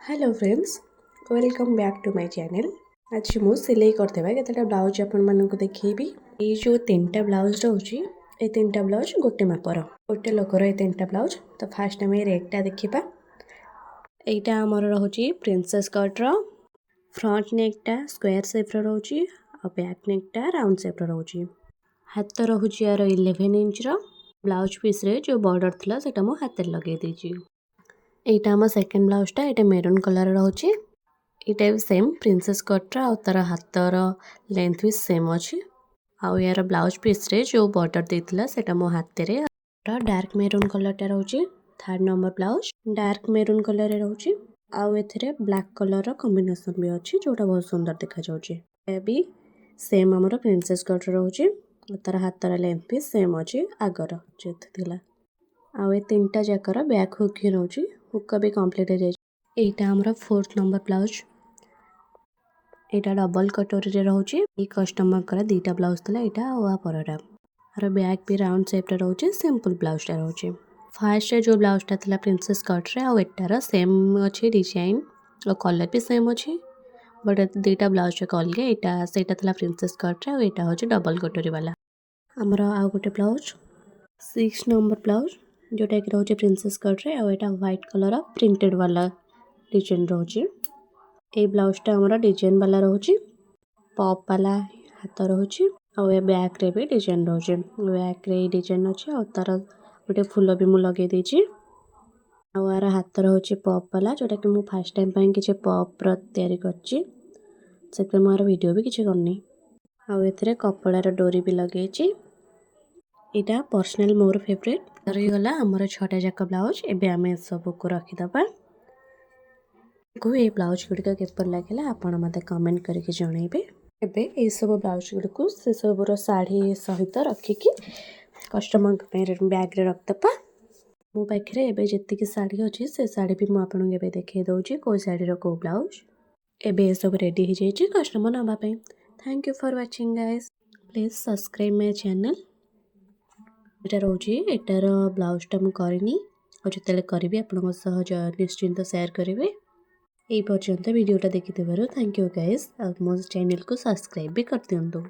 Hello friends, welcome back to my channel. आज मु सिलाई करदेवा केतटा ब्लाउज आपण मानक देखिबी। ये जो तीनटा ब्लाउज रोची ए तीनटा ब्लाउज गोटे मापर गोटे लोकर ए तीनटा ब्लाउज। तो फास्ट आम रेडटा देखा। एटा आमर रोची प्रिंसेस कट रो फ्रंट नेकटा स्क्वायर शेप रो रोची और बैक नेकटा राउंड शेप रो रोची। हाथ रोची यार 11 इंच रो। ब्लाउज पीस रे जो बॉर्डर थिला सेटा मो हाथ लगे देची। एटा आम सेकेंड ब्लाउजटा एटा मेरून कलर रोची। एटा भी सेम प्रिंसेस कट रो तार हाथर लेंथ भी सेम अच्छी। आउ यार ब्लाउज पीस रे जो बॉर्डर देथिला सेटा मो हाथ रे डार्क मेरून कलरटा रोची। Third number blouse dark maroon colour रे रोची। आउ एथिरे ब्लैक कलर रो कॉम्बिनेशन भी अच्छी जोटा बहुत सुंदर देखा जाउची। ए भी सेम हमर प्रिंसेस कट रोची। तार हाथर लेंथ भी सेम अच्छी आगर जेते थिला। आउ ए तीनटा जाकर बैक हुक ही रोची। हुक भी कंप्लीट हो जाए। एटा हमर फोर्थ नंबर ब्लाउज। एटा डबल कटोरी रे रोची। ई कस्टमर करा दीटा ब्लाउज थिला एटा आ पररा। आर बैक भी राउंड शेप रे रोची। सिंपल ब्लाउज टा रोची। फर्स्ट जो ब्लाउज टा थिला प्रिंसेस कट रे आ एटार सेम अच्छी डिजाइन और कलर भी सेम अच्छी। बट दीटा ब्लाउज के अलग एटा सेटा थिला प्रिंसेस कट रे आ एटा होची डबल कटोरी वाला। हमर आ गोटे ब्लाउज 6 नंबर ब्लाउज जोटा कि रोचे प्रिंसेस कट रे आ एटा व्हाइट कलर प्रिंटेड वाला डिजाइन रोचे। ए ब्लाउजटा हमर डिजाइन वाला रोचे। पॉप वाला हाथ रोचे। आ ए बैक रे भी डिजाइन रोचे। बैक रे डिजाइन अच्छे और तार गोटे फूल भी मु लगे देची। आ यार हाथ रोचे पॉप वाला जोटा कि मु फर्स्ट टाइम पई किछि पॉप रो तयारी करछि। सेते मोर वीडियो भी किछि करनी। आ एथरे कपड़ा रो डोरी भी लगेछि। एटा पर्सनल मोर फेवरेट। रही गला हमर छटा जाक ब्लाउज। एबे आमे सब को रखी दबा। को ए ब्लाउज गुड़िका केपर लागला आपण मते कमेंट करके जणाइबे। एबे ए सब ब्लाउज गुड़िको से सब रो साड़ी सहित रखिकी कस्टमर पे बैग रे रख दबा। मो पाखरे एबे जत्ति की साड़ी अछि से साड़ी भी मु आपन एबे देखे दउची को साड़ी रो को ब्लाउज। एबे सब रेडी हो जाइछि कस्टमर नबा पे। Thank you for watching guys. Please subscribe my channel. एटा रोची एटार ब्लाउजटा मु करनी और जतले करबी आपन सह निश्चिंत शेयर करेंगे। यही पर्यंत वीडियोटा देखिथिबारु थैंक यू गाइस। और मो चैनल को सब्सक्राइब भी कर दियंतु।